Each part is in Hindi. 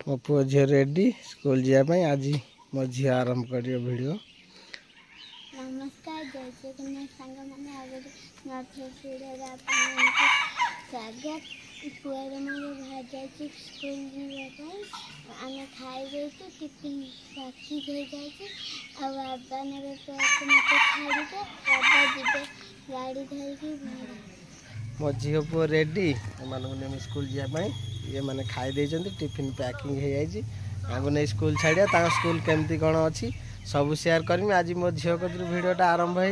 मो पुओ झी रेडी स्कूल जावाई आज मो झी आरंभ कर वीडियो। नमस्कार जय जगन्नाथ सांग मैंने आगे स्वागत पुअर मोर बाहर जाए स्कूल जावाई आम खाई टिफिन पैकिंग हो जाए बाबा ने मत छाड़े बाबा जीवे गाड़ी धरिकी मो झील पुओ रेडी एम स्कूल जावाई ये मैंने खाई टिफिन पैकिंग हो जाए आगे नहीं स्कूल छाड़िया स्कूल केमती कौन अच्छी सब शेयर करमी। आज मो झील को वीडियोटा आरंभ हो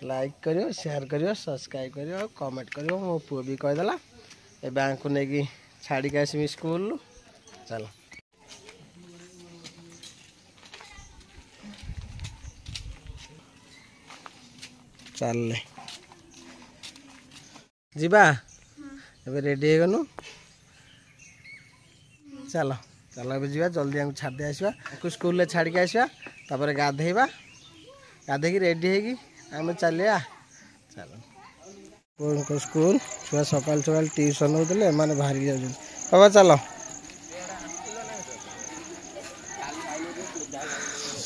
लाइक करियो शेयर करियो सब्सक्राइब करियो कमेंट करियो। मो पुओ भी कहीदेला ए को लेकिन छाड़ी आसमी स्कूल चलो चल जीवा एबे रेडी हो गनु चलो चलो ए जा जल्दी हमको छाड़ी आसवा स्कूल छाड़ी आसवा तापर गाधेबा गाधे रेडी होगी आम चलिया चलो स्कूल छुआ सकाल सकाल ट्यूशन होते मैंने बाहर जाऊँ बाबा चलो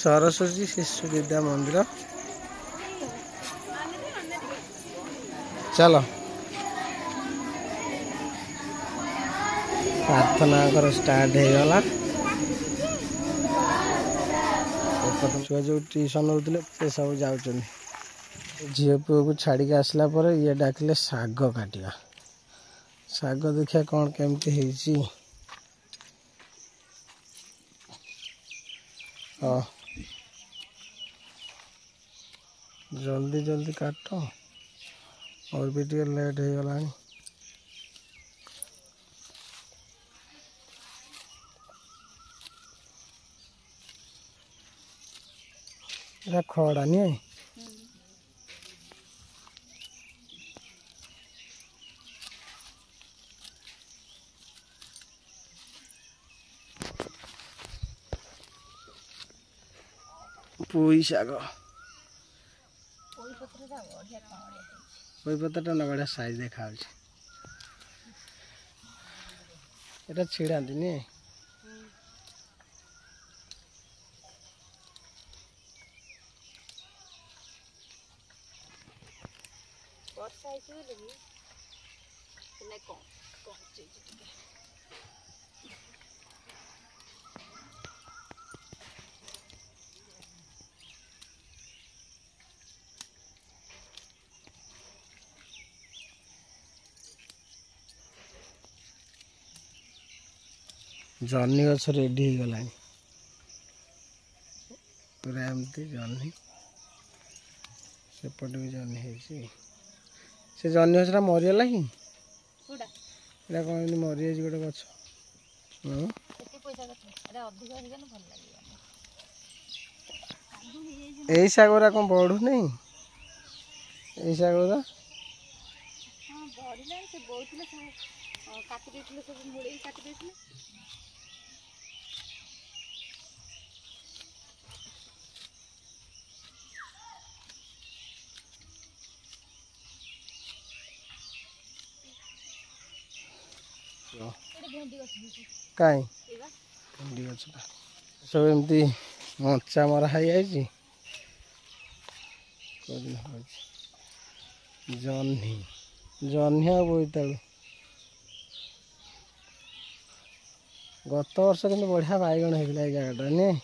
सरस्वती शिशु विद्या मंदिर चलो प्रार्थना कर स्टार्ट हो गला छुआ जो ट्यूशन होते सब जाऊँ झील पुओ को छाड़ी आसला पर ये डाकिले साग काटिया साग देखिया कौन केमती है जल्दी जल्दी काट और भी टे लेट हो गला खड़ा नहीं पुई शाग पुई पत्ता ना बढ़िया साइज देखा ये छिड़ा नहीं जन्नी गछ रेडी हो गला पूरा एमती जन्नी सेपट भी जन्नी से जन्नी गछटा मरीगला कि कौन मरी गोटे गछ यही शाग गुरा कौन बढ़ू नहीं यही शाग गुरा कहीं भेंडी गछटा सब एमती मचा मरा है जह्नी जह्नी बोईतालु गत वर्ष कि बढ़िया बैगण होता है जगटा नहीं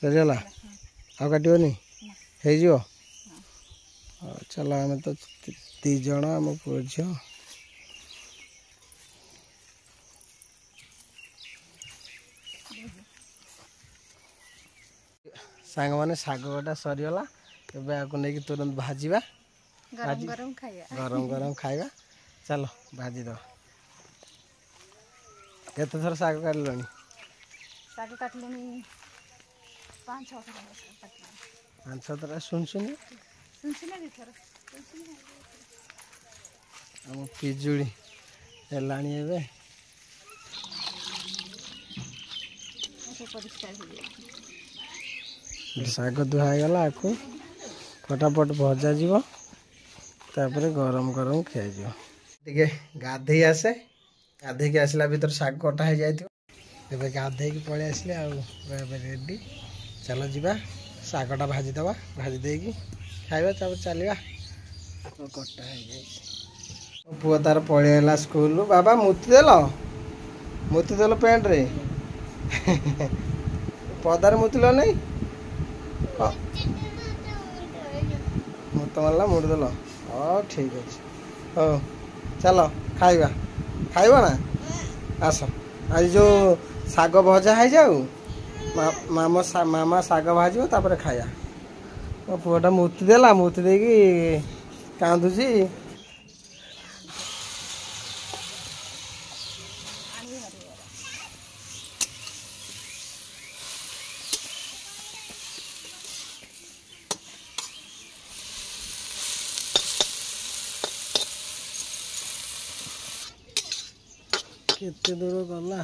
सरीगला आ काटनी हो चलो आम तो 3 जन आम पुओ झी सांग मैंने शाग गोटा सरीगला नहीं तुरंत भाजवा गरम गरम खाइबा चलो भाजी दो केते थर शाग काटल पाँच छः थर सुन आम पिजुड़ी है परिष्कार हो जाए शाग धुआ गला आखु फटाफट भजा जीव तापर गरम गरम खाई टे गाधे आसे गाधे के आसला भर शाग कटा हो जाए गाधे की पलि आसिले रेडी चलो जीवा शागटा भाजीदबा भाजी देकी खाଇବା तापर चलवा कटा हो जाए पुआ तार पलैला स्कूल बाबा मुति देल पैंट रे पदार मुतिल नहीं मुत मारा मुड़देल हाँ ठीक अच्छे हो चलो खाइबा खाइबा ना आस आज जो शाग भजा है जाऊ मामा शाग भाजो तापर खाया मो पुआटा मुति देला मुति देकी कांदुची केते दूर गला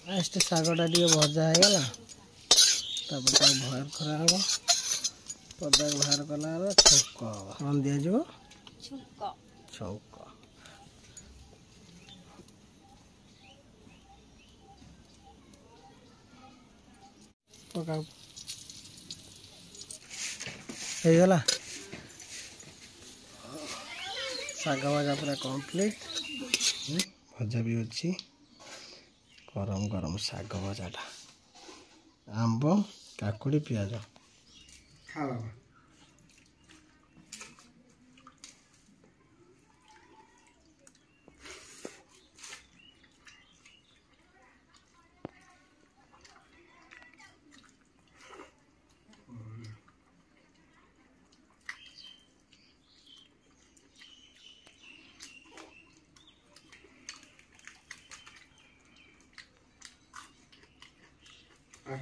फास्ट शागटा टे भजा है गला बाहर करा पदा बाहर कला छौक कौन दिज छौक पका गला शाग भजा पूरा कंप्लीट भजा भी अच्छी गरम गरम शाग भजाटा आंब काकुड़ी पियाज खा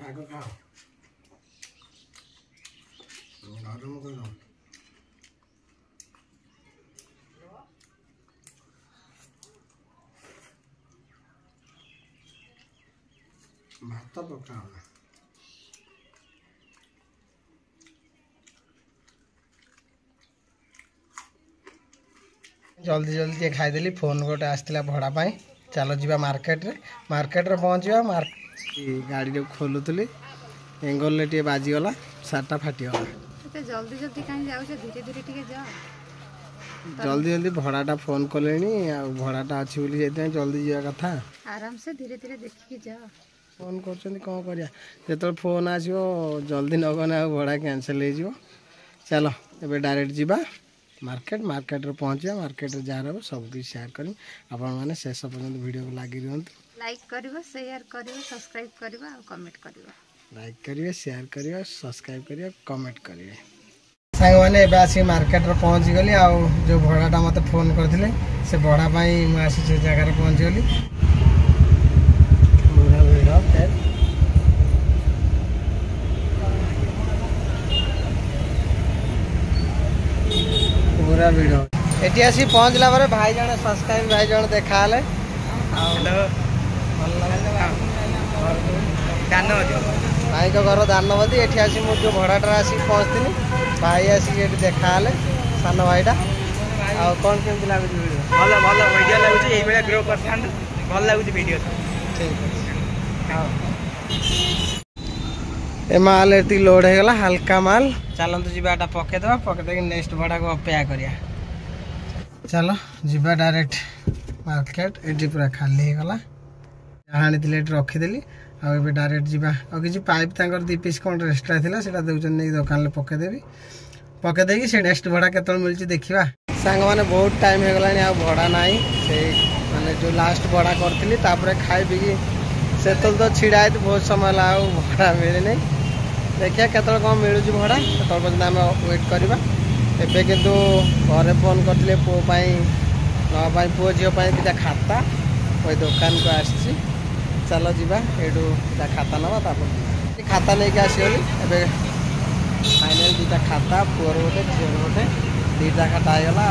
शाग खाओ गरम गरम भात पकाओ ना जल्दी जल्दी खाईदेली फोन गोटे आसला भड़ा चलो जी मार्केट रे पहुँचा गाड़ी जो खोलुली एंगल टे बाजीगला सार्टा फाटीगला जल्दी जल्दी कहीं जाऊ धीरे धीरे टिके जा जल्दी जल्दी भड़ाटा फोन कले भड़ाटा अच्छी जल्दी जावा कथा आराम से धीरे धीरे देखिए जा फोन कर कौन करिया जो फोन आसो जल्दी न गने भड़ा कैंसल हो चलो ए डायरेक्ट जीवा मार्केट रे पहुँचा मार्केट रे जहाँ रहा सब कुछ शेयर करी आपण मैंने शेष पर्यंत वीडियो को लगी रुहतु लाइक करिवो शेयर करिवो सब्सक्राइब करिवो और कमेंट करिवो लाइक करिवे शेयर करिवे सब्सक्राइब करिवे कमेंट करिवे सांग माने एबे आसी मार्केट रे पहुंच गली आ जो भड़ाटा मते फोन करथिले से भड़ा पई म आसी से जगह रे पहुंच गली पूरा वीडियो पूरा वीडियो एटी आसी पहुंचला बारे भाई जने सब्सक्राइब भाई जने देखाले हेलो भाई को घर दानवदी एठी आसी मु जो भड़ाटा आसी पहुंचनी भाई आसी ये देखा सान भाईटा आ कौन केमती लगुच भल भल वीडियो लगुच ये ग्रो कर भल लगुच वीडियो ठीक है माल एति लोड हो गला हल्का माल चलतु जीवाटा पकेदवा पकेदे नेक्स्ट भड़ा को अपेक्षा करिया चलो जीवा डायरेक्ट मार्केट एटी पूरा खाली हो गला हाणी रखीदेली आउ डायरेक्ट जीवा और किसी पाइप तांकर 2 पीस कौन एक्सट्रा थिला सेटा देउचन नहीं दुकान ले पकेदेवी पकेदेकी से नेक्स्ट भड़ा केतल मिलची देखिबा सांग माने बहुत टाइम हो गलानी आ भड़ा नाही से माने जो लास्ट भड़ा करथिली तापरे खाई बिगी सेतल तो छिड़ाई बहुत समय ला भड़ा मिले नहीं देखिया केतल कौन मिलुची भड़ा केतल पर्यंत आम वेट करवा एबे किंतु घरे फोन करथिले पो पाई न पाई पो जियो पाई दिटा खाता ओई दुकान को आसी चलो जीवा एडू खाता नवा खाता नहीं के आसगली ए फाइनल 2टा खाता पुअर गोटे झील गोटे 2टा खाता आगला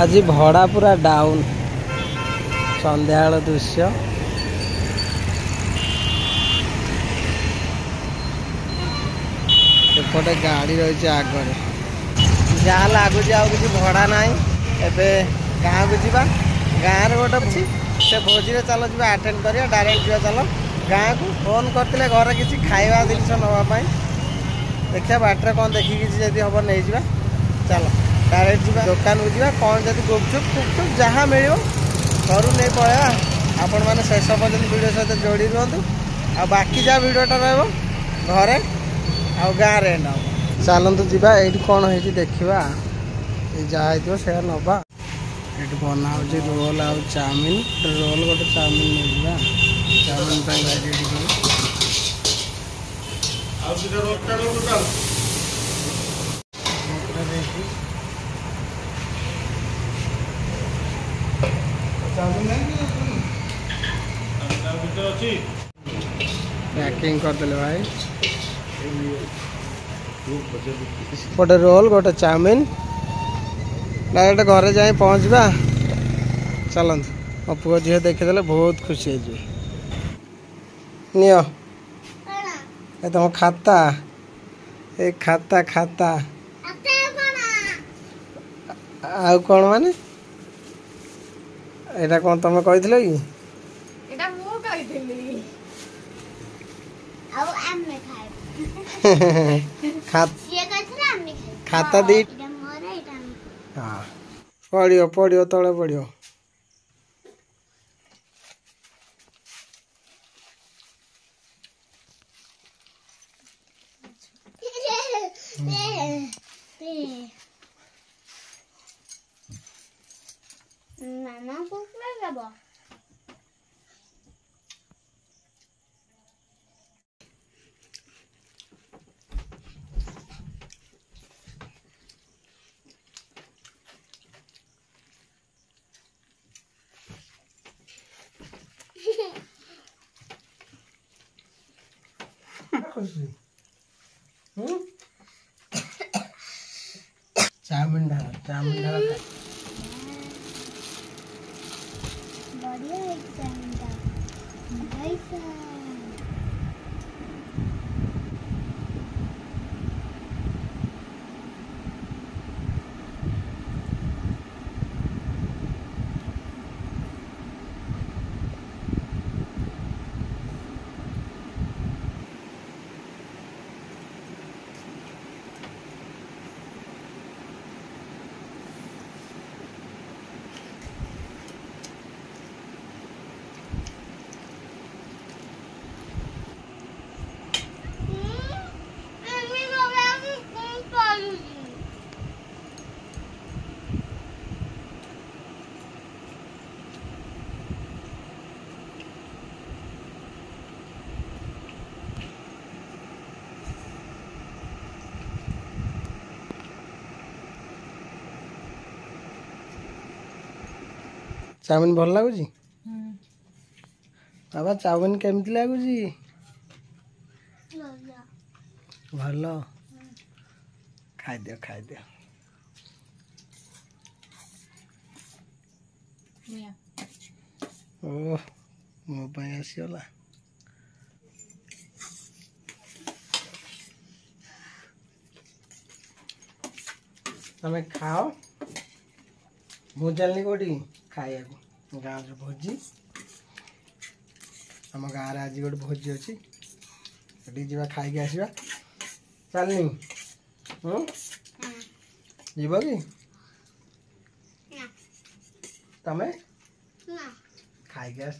आज भड़ा पूरा डाउन संध्याल दृश्य एपटे गाड़ी रही आगे जहाँ लगुच कि भड़ा ना एवं गाँव को जावा गाँव गोटे अच्छी से भोजी चल जा आटेड करिया डायरेक्ट जा चल गाँव को फोन करते घर किसी खाଇବା जिन नापी देखिए बाटर कौन देखिए जब हम नहीं जा चल डायरेक्ट जा दुकान को जा कौन जब गुपचुप फुपचुप जहाँ मिल घर नहीं पलैया आपण मैंने शेष पर्यटन वीडियो सहित जोड़ी रुहतु आ बाकी जहाँ वीडियोटा रहा घरे आ गाँव रे ना चलतु जा ये कौन हो देखा जहाँ हो से नवा ये बना रोल आ चाउमिन रोल गोटे चाउमिन नहीं चाउमिन पैकिंग करदे भाई गोटे रोल गोटे चाउमिन डायरेक्ट घरे जाए पहुँचवा चलत मो पुओ झील देखीदे बहुत खुशी नियो ए तुम खाता ए खाता खाता आ कौन माने एटा कौन तुम कही कि एटा मु कहितली अब आमे खाए ये कहथला आमे खाए खाता दी एटा मोर एटा हां पड़ियो पड़ियो तळे पड़ियो मामा कुकला जाबो चाउमिन ढाला बढ़िया है चाउमिन ढाला भाई साहब चाउमिन भल लगुच बाबा चाउमिन केमती लगुच भल खाई दियो ओ मो पाई आसीगला तमें खाओ मु चलनी कोटी खाया गाँव भोजी आम गाँव आज गोटे भोजी अच्छी जा खाई आसवा चलनी जीव कि तमें खाई आस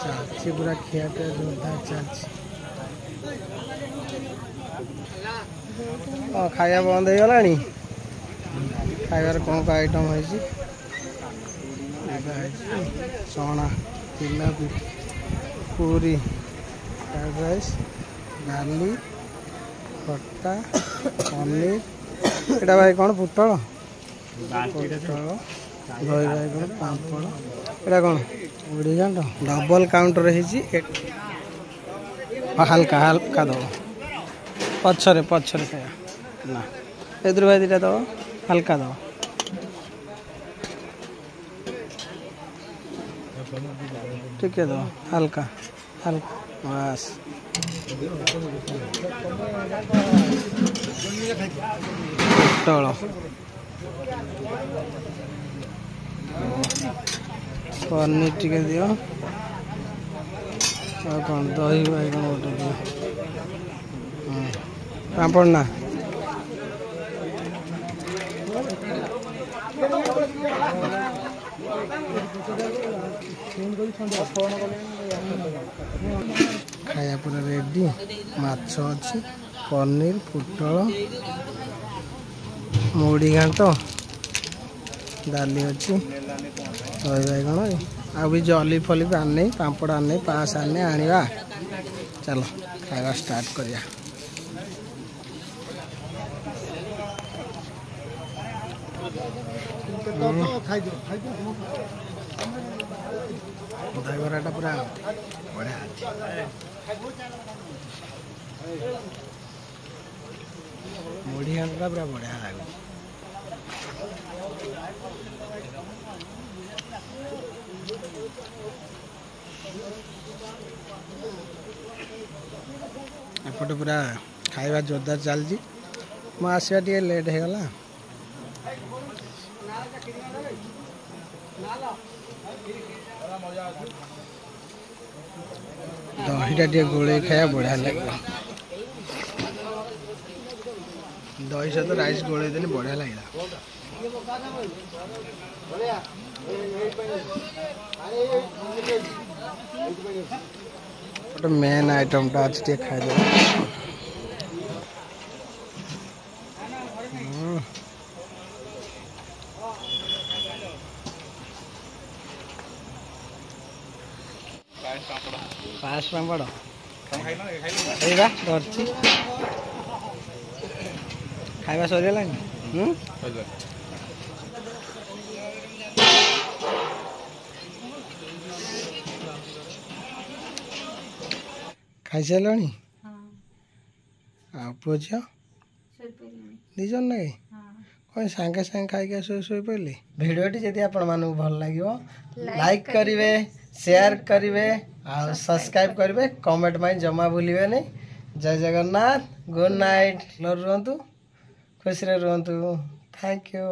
चलती पूरा खिया पिया जोरदार चलती खाया बंद हो गला खाइबार कौन का आइटम है चना जिलापी पूरी फ्राइड राइस डाली खट्टा पनीर एटा भाई कौन पुटल दही बाइगण पापड़ एटा कौन उड़ी घंट डबल काउंटर हल्का हल्का दब पछरे खाया ना इधर भाई दीटा दब हल्का दब ठीक है दो हल्का हल्का बस पोटल पनीर टिके दियो और कौन दही बैगन गोटे दियो पापड़ ना खाया पूरा रेडी माछ अच्छी पनीर पोटल मुढ़ी घाट डाली अच्छी दही बैगन आ भी जली फली भी आने पापड़ आने पास आने आनिबा चलो खाଇବା स्टार्ट करिया दहीबराटा पूरा बढ़िया मुढ़ी घाटा पूरा बढ़िया लगे एपटे पूरा खाଇବା जोरदार चलती मो आसवा टे लेट हो गला दहीटा टे गोले खाया बढ़िया लगे दही सहित राइस गोले देनी बढ़िया लगे मेन आइटम टा आज टे खाई दे पास पापड़ धरती खाଇବା ସରିଗଲାଣି ଖାଇସାରିଲଣି ଆଉ ପୁଅ ଝିଅ ଦି ଜଣ ନାଇଁ कौन सांगे सांगे खाई शोई पड़े भिडियोटी जदि आपण मानक भल लगे लाइक करेंगे शेयर करेंगे और सब्सक्राइब करेंगे कमेंट में जमा भूलिए नहीं जय जगन्नाथ गुड नाइट रुहतु खुशी रुहतु थैंक यू।